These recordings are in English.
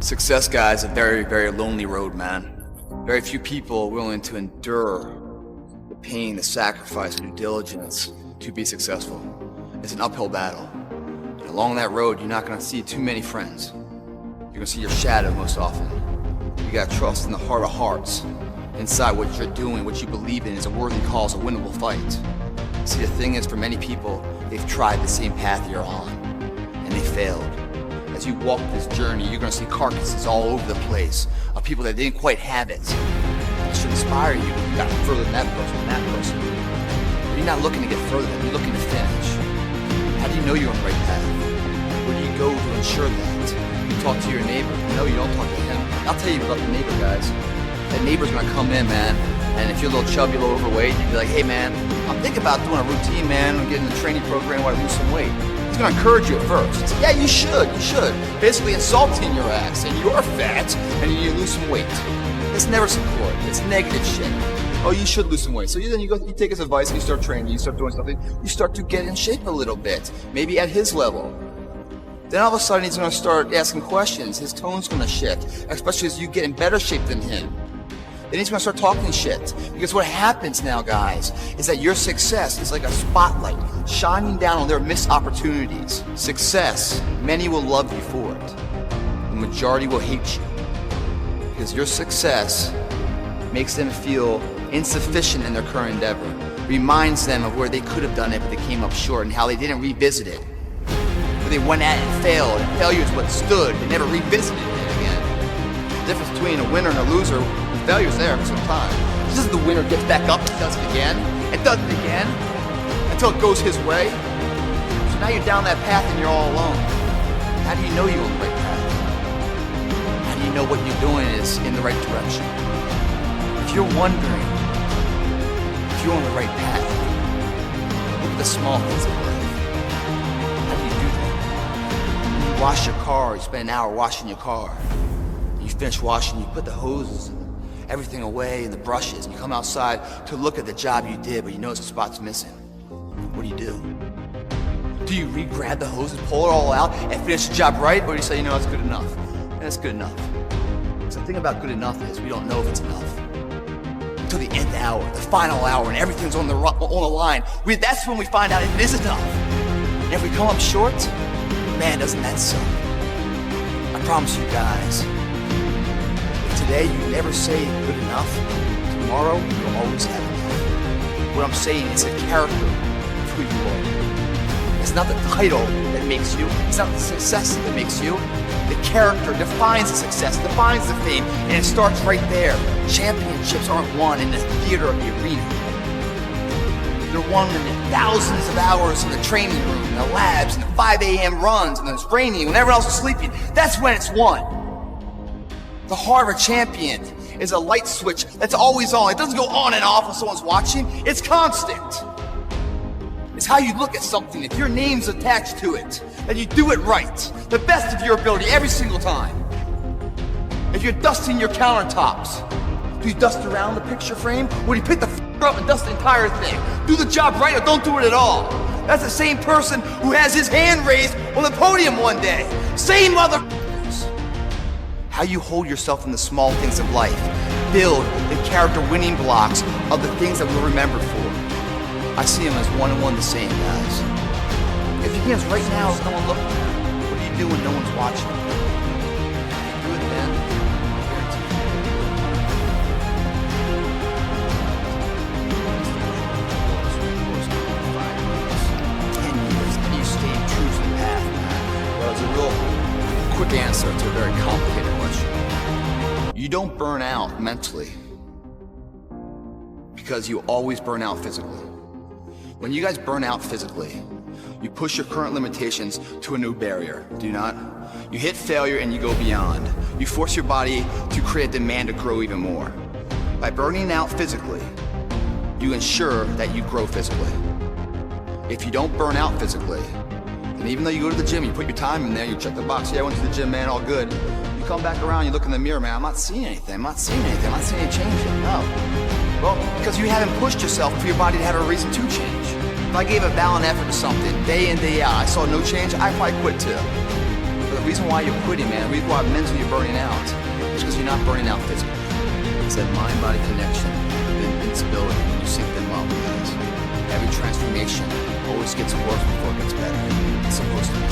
Success, guys, is a very, very lonely road, man. Very few people are willing to endure the pain, the sacrifice, the due diligence to be successful. It's an uphill battle. And along that road, you're not going to see too many friends. You're going to see your shadow most often. You got to trust in the heart of hearts. Inside what you're doing, what you believe in is a worthy cause, a winnable fight. See, the thing is, for many people, they've tried the same path you're on, and they failed. As you walk this journey, you're going to see carcasses all over the place of people that didn't quite have it. It should inspire you. You got further than that person, and that person. But you're not looking to get further, you're looking to finish. How do you know you're on the right path? Where do you go to ensure that? You talk to your neighbor? No, you don't talk to him. I'll tell you about the neighbor, guys. That neighbor's going to come in, man, and if you're a little chubby, a little overweight, you'd be like, hey, man, I'm thinking about doing a routine, man, and getting in a training program where I lose some weight. He's going to encourage you at first. Say, yeah, you should. Basically insulting your ass, and you're fat, and you need to lose some weight. It's never support. It's negative shit. Oh, you should lose some weight. So then you take his advice, and you start training, you start doing something, you start to get in shape a little bit, maybe at his level. Then all of a sudden, he's going to start asking questions. His tone's going to shift, especially as you get in better shape than him. Then he's going to start talking shit. Because what happens now, guys, is that your success is like a spotlight shining down on their missed opportunities. Success, many will love you for it. The majority will hate you. Because your success makes them feel insufficient in their current endeavor. Reminds them of where they could have done it, but they came up short, and how they didn't revisit it. Where they went at it and failed, and failure is what stood. They never revisited it again. The difference between a winner and a loser, failure's there for some time. It's just the winner gets back up and does it again, until it goes his way. So now you're down that path and you're all alone. How do you know you're on the right path? How do you know what you're doing is in the right direction? If you're wondering if you're on the right path, look at the small things of life. How do you do that? When you wash your car, you spend an hour washing your car. You finish washing, you put the hoses and everything away and the brushes, and you come outside to look at the job you did, but you notice a spot's missing. What do? Do you re-grab the hose and pull it all out and finish the job right, or do you say, you know, it's good enough? And it's good enough. Because the thing about good enough is we don't know if it's enough. Until the end hour, the final hour, and everything's on the line. That's when we find out if it is enough. And if we come up short, man, doesn't that suck? I promise you guys, today, you never say good enough. Tomorrow, you'll always have enough. What I'm saying is the character of who you are. It's not the title that makes you. It's not the success that makes you. The character defines the success, defines the fame, and it starts right there. Championships aren't won in the theater of the arena. They're won in the thousands of hours in the training room, in the labs, in the 5 a.m. runs, and it's raining, when everyone else is sleeping. That's when it's won. The heart of a champion is a light switch that's always on. It doesn't go on and off when someone's watching. It's constant. It's how you look at something. If your name's attached to it, and you do it right, the best of your ability every single time. If you're dusting your countertops, do you dust around the picture frame, or do you pick the up and dust the entire thing? Do the job right or don't do it at all. That's the same person who has his hand raised on the podium one day. Same mother. How you hold yourself in the small things of life. Build the character winning blocks of the things that we're remembered for. I see them as one and one the same, guys. If you dance right now with no one looking at you, what do you do when no one's watching? Do it then. I guarantee you. 10 years, and you stayed true to the path, man. Well, it's a real quick answer to a very complicated question. You don't burn out mentally because you always burn out physically. When you guys burn out physically, you push your current limitations to a new barrier, do you not? You hit failure and you go beyond. You force your body to create a demand to grow even more. By burning out physically, you ensure that you grow physically. If you don't burn out physically, and even though you go to the gym, you put your time in there, you check the box, yeah, I went to the gym, man, all good. You come back around, you look in the mirror, man, I'm not seeing anything, I'm not seeing any change yet, no. Well, because you haven't pushed yourself for your body to have a reason to change. If I gave a valiant effort to something, day in, day out, I saw no change, I'd probably quit too. For the reason why you're quitting, man, the reason why mentally you're burning out, is because you're not burning out physically. It's that mind-body connection, the invincibility, when you sync them up, guys. Every transformation always gets worse before it gets better. It's supposed to be.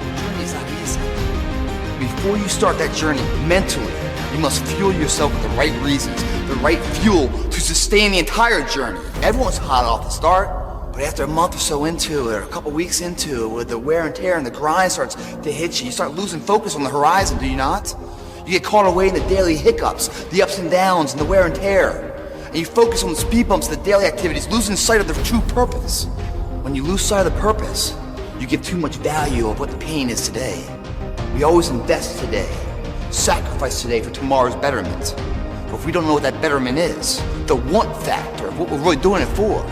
The journey is not easy. Before you start that journey mentally, you must fuel yourself with the right reasons, the right fuel to sustain the entire journey. Everyone's hot off the start, but after a month or so into it, or a couple weeks into it, with the wear and tear and the grind starts to hit you, you start losing focus on the horizon, do you not? You get caught away in the daily hiccups, the ups and downs, and the wear and tear. And you focus on the speed bumps, the daily activities, losing sight of the true purpose. When you lose sight of the purpose, you give too much value of what the pain is today. We always invest today, sacrifice today for tomorrow's betterment. But if we don't know what that betterment is, the want factor of what we're really doing it for,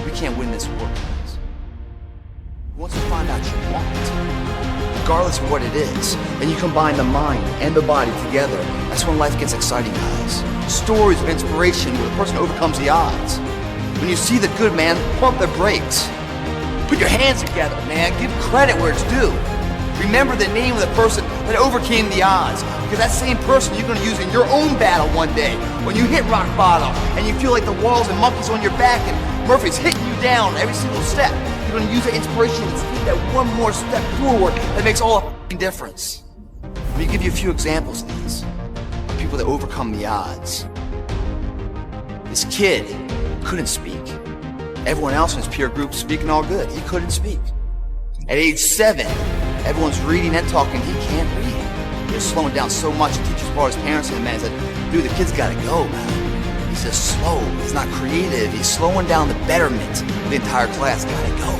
we can't win this war, guys. Once you find out you want, regardless of what it is, then you combine the mind and the body together. That's when life gets exciting, guys. Stories of inspiration where the person overcomes the odds. When you see the good, man, pump the brakes. Put your hands together, man. Give credit where it's due. Remember the name of the person that overcame the odds, because that same person you're going to use in your own battle one day. When you hit rock bottom and you feel like the walls and monkeys on your back and Murphy's hitting you down every single step, you're going to use that inspiration to take that one more step forward that makes all the difference. Let me give you a few examples of these. People that overcome the odds. This kid couldn't speak. Everyone else in his peer group speaking all good. He couldn't speak. At age 7, everyone's reading and talking. He can't read. He was slowing down so much. The teachers brought his parents in, man. He said, dude, the kid's gotta go, man. He's just slow. He's not creative. He's slowing down the betterment of the entire class. Gotta go.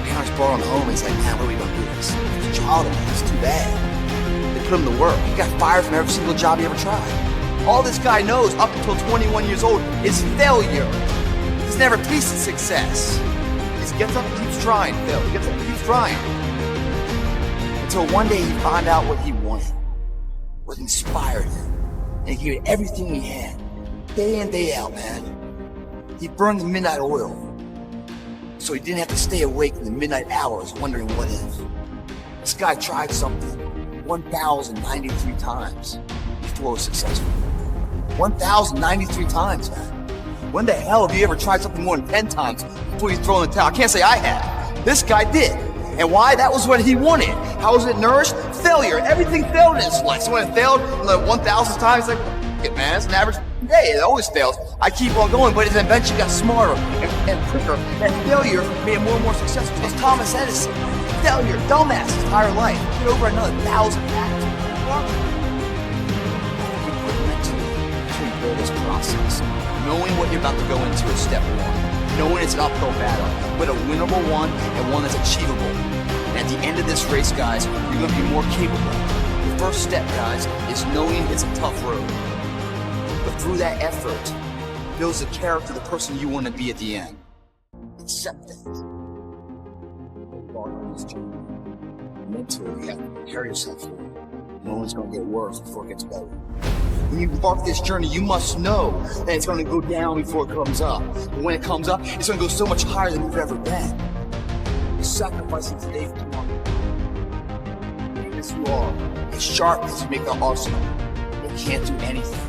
Parents brought him home. He's like, man, what are we gonna do this? He's a child of mine. It's too bad. They put him to work. He got fired from every single job he ever tried. All this guy knows up until 21 years old is failure. He's never tasted success. He gets up and keeps trying, Phil. He gets up and keeps trying. Until one day he found out what he wanted, what inspired him. And he gave it everything he had, day in, day out, man. He burned the midnight oil, so he didn't have to stay awake in the midnight hours wondering what if. This guy tried something 1,093 times before it was successful. 1,093 times, man. When the hell have you ever tried something more than 10 times before you throw in the towel? I can't say I have. This guy did. And why? That was what he wanted. How was it nourished? Failure. Everything failed in his life. So when it failed the 1,000th time, it's like, it, man, it's an average day. It always fails. I keep on going, but it eventually got smarter and quicker. And failure made it more and more successful. It's Thomas Edison. Failure, dumbass, his entire life. Get over another 1,000 factors. This process. Knowing what you're about to go into is step one. Knowing it's an uphill battle, but a winnable one and one that's achievable. And at the end of this race, guys, you're going to be more capable. The first step, guys, is knowing it's a tough road. But through that effort, builds the character of the person you want to be at the end. Accept it. Mentally, you have to prepare yourself for it. No one's going to get worse before it gets better. When you embark this journey, you must know that it's going to go down before it comes up. But when it comes up, it's going to go so much higher than you've ever been. You're sacrificing today for tomorrow. As you are, as sharp as you make the arsenal, you can't do anything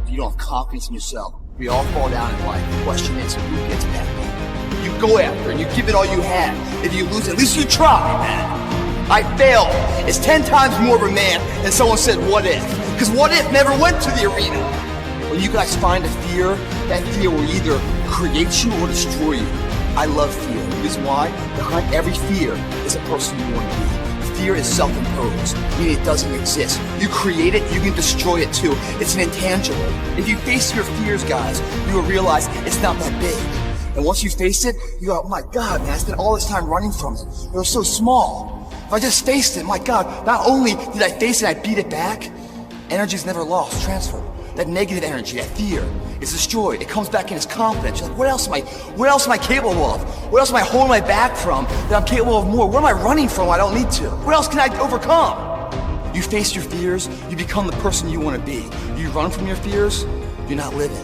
if you don't have confidence in yourself. We all fall down in life. The question is, who gets back up? You go after and you give it all you have. If you lose, at least you try, man. I failed. It's 10 times more of a man than someone said, what if? Because what if never went to the arena? When you guys find a fear, that fear will either create you or destroy you. I love fear. The reason why? Behind every fear is a person you want to be. Fear is self-imposed, meaning it doesn't exist. You create it, you can destroy it too. It's an intangible. If you face your fears, guys, you will realize it's not that big. And once you face it, you go, oh my God, man, I spent all this time running from it. It was so small. If I just faced it, my God, not only did I face it, I beat it back. Energy's never lost, transferred. That negative energy, that fear, is destroyed. It comes back in as confidence. You're like, what else am I capable of? What else am I holding my back from that I'm capable of more? What am I running from I don't need to? What else can I overcome? You face your fears, you become the person you want to be. You run from your fears, you're not living.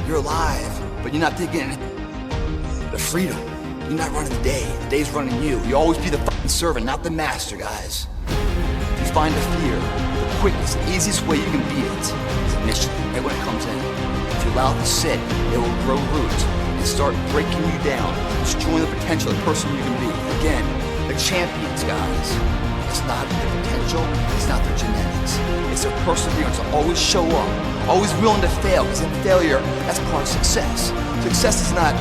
You're alive, but you're not taking the freedom. You're not running the day. The day's running you. You always be the fucking servant, not the master, guys. You find a fear, the quickest, easiest way you can beat it is initially, right when it comes in. If you allow it to sit, it will grow roots and start breaking you down, destroying the potential of the person you can be. Again, the champions, guys. It's not their potential, it's not their genetics. It's their perseverance to always show up, always willing to fail, because in failure, that's part of success. Success is not,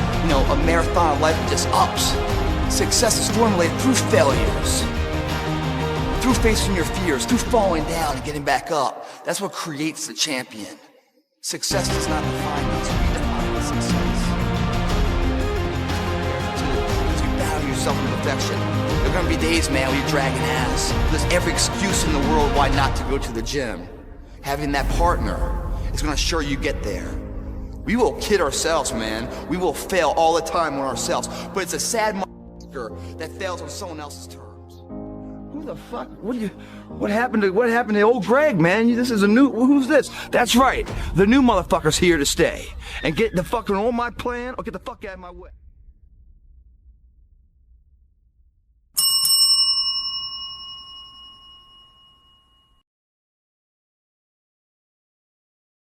a marathon of life with just ups. Success is formulated through failures, through facing your fears, through falling down and getting back up. That's what creates the champion. Success does not define us, we define the success. As you battle yourself to perfection, there are going to be days, man, where you're dragging ass. There's every excuse in the world why not to go to the gym. Having that partner is going to assure you get there. We will kid ourselves, man. We will fail all the time on ourselves. But it's a sad motherfucker that fails on someone else's terms. Who the fuck? What happened to old Greg, man? This is a new. Who's this? That's right. The new motherfucker's here to stay. And get the fucking on my plan or get the fuck out of my way.